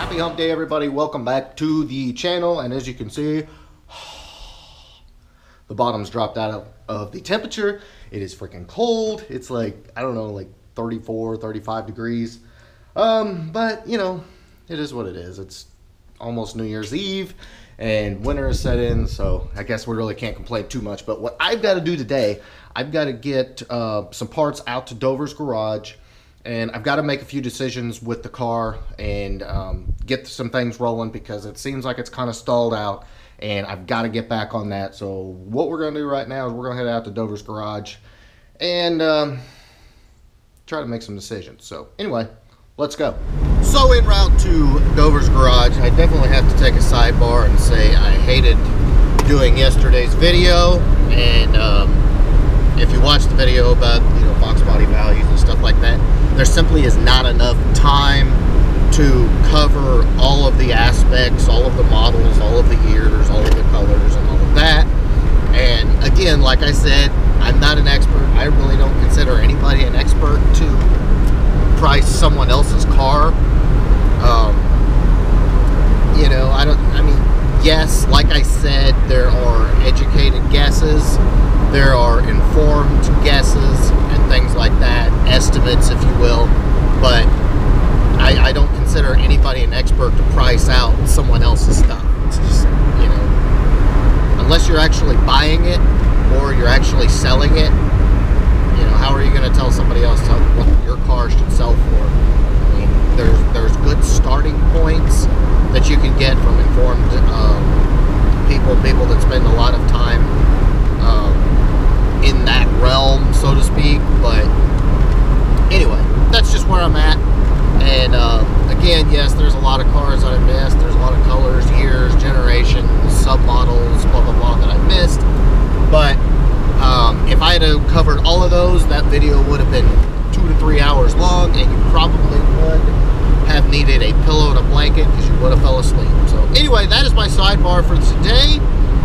Happy hump day, everybody. Welcome back to the channel. And as you can see, the bottom's dropped out of the temperature. It is freaking cold. It's like, I don't know, like 34, 35 degrees. But, you know, it is what it is. It's almost New Year's Eve and winter is set in, so I guess we really can't complain too much. But what I've got to do today, I've got to get some parts out to Dover's garage, and I've got to make a few decisions with the car and get some things rolling because it seems like it's kind of stalled out, and I've got to get back on that. So what we're going to do right now is we're going to head out to Dover's garage and try to make some decisions. So anyway, let's go. So en route to Dover's garage, I definitely have to take a sidebar and say I hated doing yesterday's video. And if you watch the video about, you know, fox body values and stuff like that, there simply is not enough time to cover all of the aspects, all of the models, all of the years, all of the colors, and all of that. And again, like I said, I'm not an expert. I really don't consider anybody an expert to price someone else's car. You know, I mean, yes, like I said, there are educated guesses, there are informed guesses and things like that, estimates, if you will, but I don't consider anybody an expert to price out someone else's stuff. It's just, you know, unless you're actually buying it or you're actually selling it, you know, how are you going to tell somebody else what your car should sell for? I mean, there's good starting points that you can get from informed people that spend a lot of time in that realm, so to speak. But anyway, that's just where I'm at. And again, yes, there's a lot of cars that I missed. There's a lot of colors, years, generations, submodels, blah, blah, blah that I missed. But if I had covered all of those, that video would have been 2 to 3 hours long, and you probably would have needed a pillow and a blanket because you would have fell asleep. So anyway, that is my sidebar for today,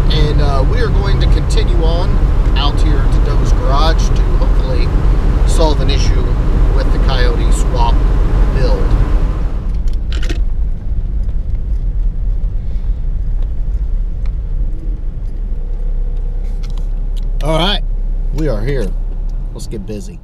and we are going to continue on out here to Dover's garage to hopefully solve an issue with the coyote-swap build. All right, we are here. Let's get busy.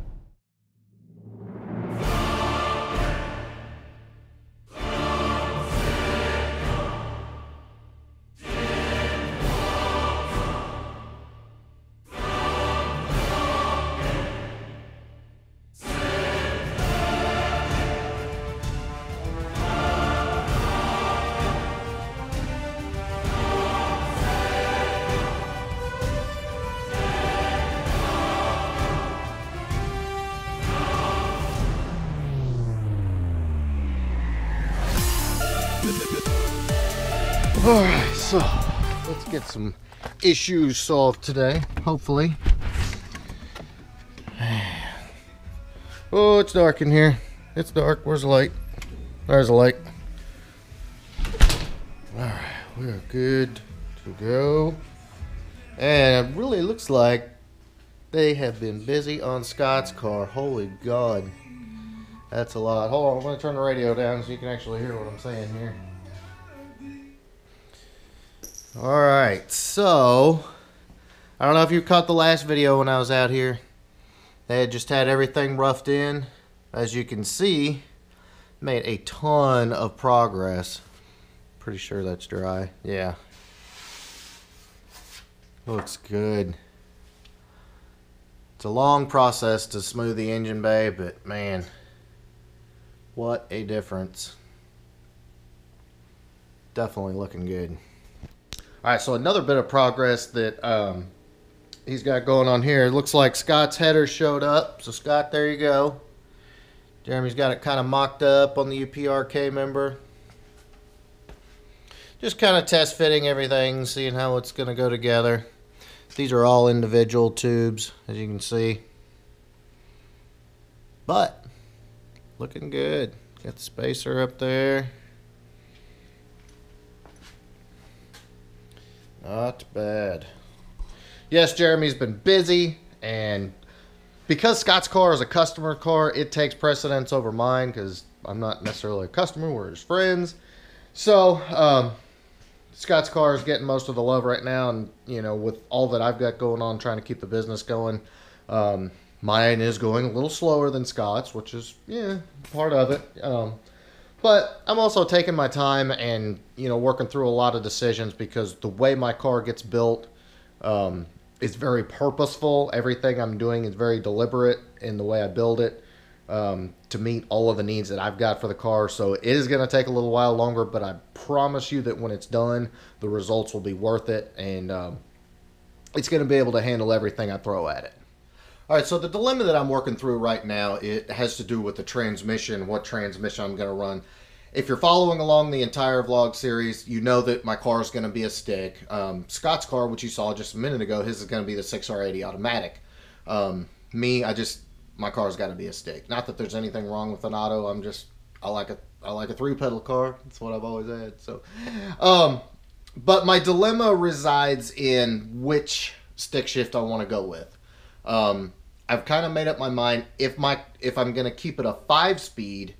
Alright, so let's get some issues solved today, hopefully. Oh, it's dark in here. It's dark. Where's the light? There's the light. Alright, we are good to go. And it really looks like they have been busy on Scott's car. Holy God. That's a lot. Hold on, I'm going to turn the radio down so you can actually hear what I'm saying here. Alright, so I don't know if you caught the last video when I was out here. They had just had everything roughed in. As you can see, made a ton of progress. Pretty sure that's dry. Yeah. Looks good. It's a long process to smooth the engine bay, but man, what a difference. Definitely looking good. Alright, so another bit of progress that he's got going on here. It looks like Scott's header showed up. So Scott, there you go. Jeremy's got it kind of mocked up on the UPRK member. Just kind of test fitting everything, seeing how it's going to go together. These are all individual tubes, as you can see. But, looking good. Got the spacer up there. Not bad. Yes, Jeremy's been busy, and because Scott's car is a customer car, it takes precedence over mine because I'm not necessarily a customer. We're his friends. So, Scott's car is getting most of the love right now, and with all that I've got going on, trying to keep the business going, mine is going a little slower than Scott's, which is part of it. But I'm also taking my time and working through a lot of decisions because the way my car gets built is very purposeful. Everything I'm doing is very deliberate in the way I build it. To meet all of the needs that I've got for the car. So it is going to take a little while longer, but I promise you that when it's done, the results will be worth it, and it's going to be able to handle everything I throw at it. All right, so the dilemma that I'm working through right now, it has to do with the transmission, what transmission I'm going to run. If you're following along the entire vlog series, you know that my car is going to be a stick. Scott's car, which you saw just a minute ago, his is going to be the 6R80 automatic. My car's got to be a stick. Not that there's anything wrong with an auto. I like a 3-pedal car. That's what I've always had. So, but my dilemma resides in which stick shift I want to go with. I've kind of made up my mind. If I'm going to keep it a 5-speed,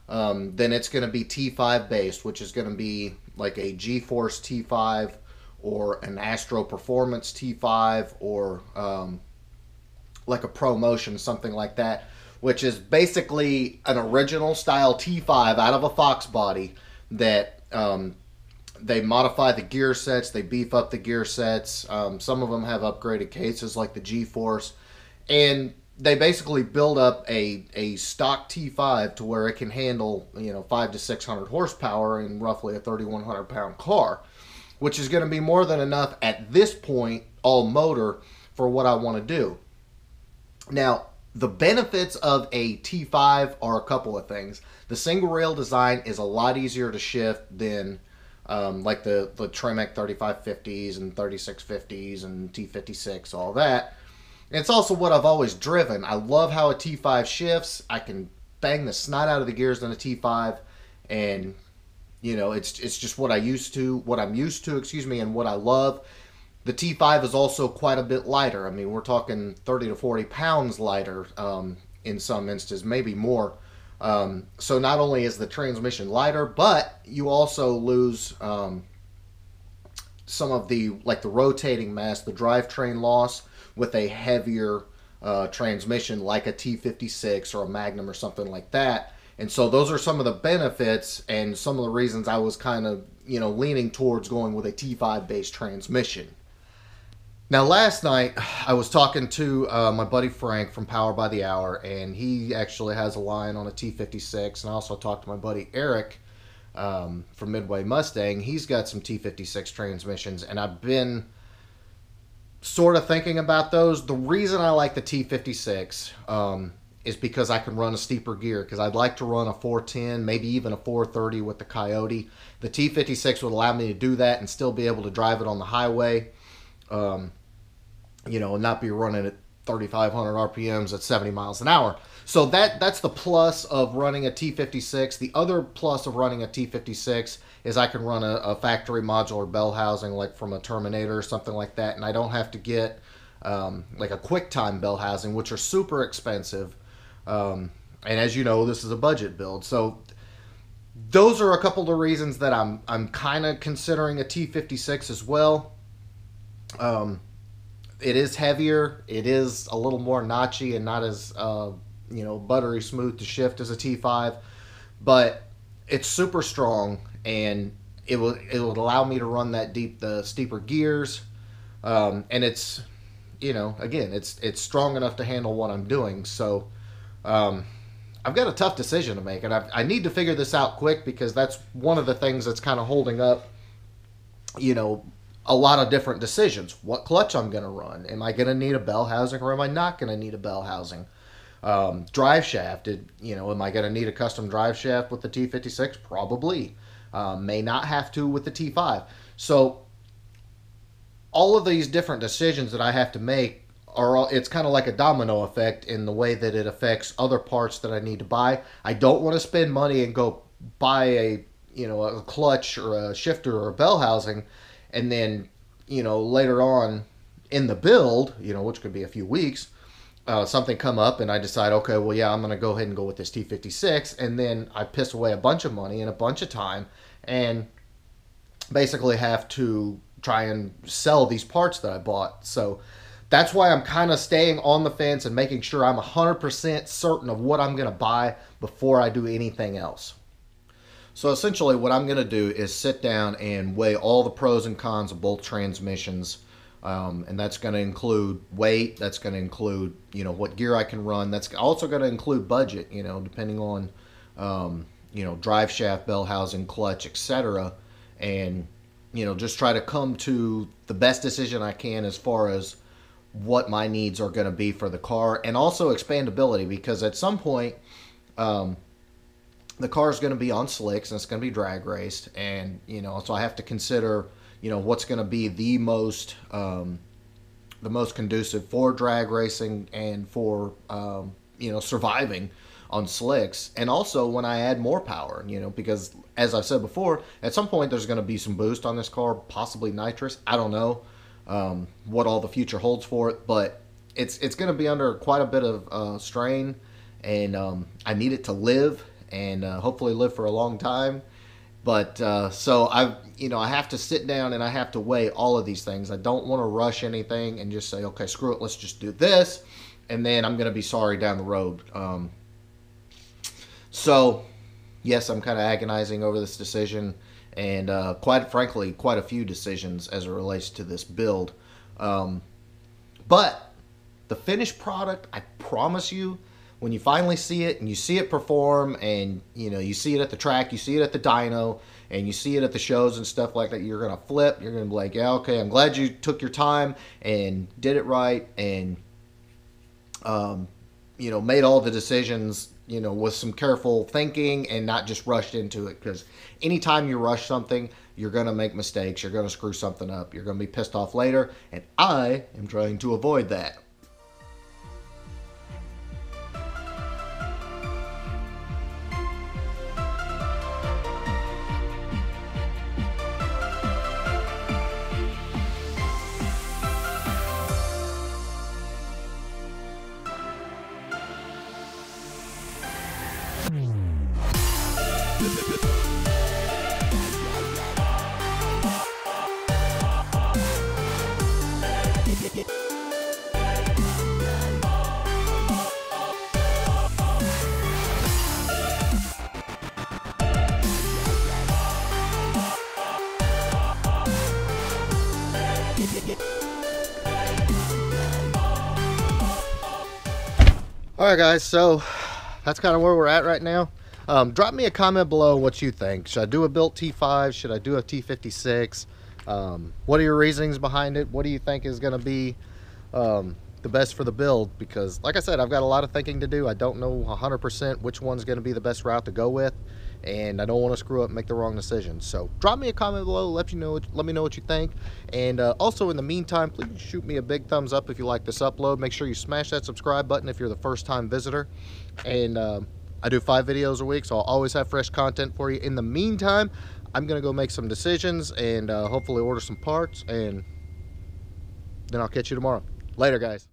then it's going to be T5 based, which is going to be like a G-Force T5 or an Astro Performance T5 or like a ProMotion, something like that, which is basically an original style T5 out of a Fox body that they modify the gear sets, they beef up the gear sets. Some of them have upgraded cases like the G-Force, and they basically build up a stock T5 to where it can handle 500 to 600 horsepower in roughly a 3,100 pound car, which is going to be more than enough at this point, all motor, for what I want to do. Now, the benefits of a T5 are a couple of things. The single rail design is a lot easier to shift than like the Tremec 3550s and 3650s and T56, all that. And it's also what I've always driven. I love how a T5 shifts. I can bang the snot out of the gears in a T5, and it's just what I'm used to, and what I love. The T5 is also quite a bit lighter. I mean, we're talking 30 to 40 pounds lighter in some instances, maybe more. So not only is the transmission lighter, but you also lose some of the rotating mass, the drivetrain loss with a heavier transmission like a T56 or a Magnum or something like that. And so those are some of the benefits and some of the reasons I was kind of, leaning towards going with a T5 based transmission. Now, last night, I was talking to my buddy Frank from Power by the Hour, and he actually has a line on a T56, and I also talked to my buddy Eric from Midway Mustang. He's got some T56 transmissions, and I've been sort of thinking about those. The reason I like the T56 is because I can run a steeper gear, because I'd like to run a 410, maybe even a 430 with the Coyote. The T56 would allow me to do that and still be able to drive it on the highway. And not be running at 3,500 RPMs at 70 miles an hour. So that's the plus of running a T56. The other plus of running a T56 is I can run a factory modular bell housing, like from a Terminator or something like that, and I don't have to get like a QuickTime bell housing, which are super expensive. And as you know, this is a budget build. So those are a couple of the reasons that I'm kind of considering a T56 as well. It is heavier. It is a little more notchy and not as buttery smooth to shift as a T5, but it's super strong, and it would allow me to run the steeper gears, and it's again it's strong enough to handle what I'm doing. So I've got a tough decision to make, and I need to figure this out quick, because that's one of the things that's kind of holding up a lot of different decisions. What clutch I'm going to run. Am I going to need a bell housing, or am I not going to need a bell housing? Drive shaft. Am I going to need a custom drive shaft with the T56? Probably. May not have to with the T5. So all of these different decisions that I have to make it's kind of like a domino effect in the way that it affects other parts that I need to buy. I don't want to spend money and go buy a clutch or a shifter or a bell housing, and then, later on in the build, which could be a few weeks, something come up and I decide, okay, well, yeah, I'm going to go ahead and go with this T56. And then I piss away a bunch of money and a bunch of time and basically have to try and sell these parts that I bought. So that's why I'm kind of staying on the fence and making sure I'm 100% certain of what I'm going to buy before I do anything else. So essentially what I'm going to do is sit down and weigh all the pros and cons of both transmissions. And that's going to include weight. That's going to include, what gear I can run. That's also going to include budget, depending on, drive shaft, bell housing, clutch, etc. And, just try to come to the best decision I can as far as what my needs are going to be for the car, and also expandability, because at some point, the car is going to be on slicks and it's going to be drag raced, and so I have to consider what's going to be the most conducive for drag racing and for surviving on slicks. And also when I add more power, because as I've said before, at some point there's going to be some boost on this car, possibly nitrous. I don't know what all the future holds for it, but it's going to be under quite a bit of strain, and I need it to live, and hopefully live for a long time. But so I have to sit down and I have to weigh all of these things. I don't want to rush anything and just say, okay, screw it, let's just do this, and then I'm going to be sorry down the road. So yes, I'm kind of agonizing over this decision, and quite frankly, quite a few decisions as it relates to this build. But the finished product, I promise you, when you finally see it and you see it perform, and you see it at the track, you see it at the dyno, and you see it at the shows and stuff like that, you're gonna flip. You're gonna be like, yeah, okay, I'm glad you took your time and did it right, and made all the decisions with some careful thinking and not just rushed into it. Because anytime you rush something, you're gonna make mistakes, you're gonna screw something up, you're gonna be pissed off later, and I am trying to avoid that. Alright guys, so that's kind of where we're at right now. Drop me a comment below what you think. Should I do a built T5? Should I do a T56? What are your reasonings behind it? What do you think is going to be the best for the build? Because like I said, I've got a lot of thinking to do. I don't know 100% which one's going to be the best route to go with, and I don't want to screw up and make the wrong decision. So drop me a comment below, let me know what you think. And also in the meantime, please shoot me a big thumbs up if you like this upload. Make sure you smash that subscribe button if you're the first time visitor. And I do 5 videos a week, so I'll always have fresh content for you. In the meantime, I'm gonna go make some decisions and hopefully order some parts, and then I'll catch you tomorrow. Later guys.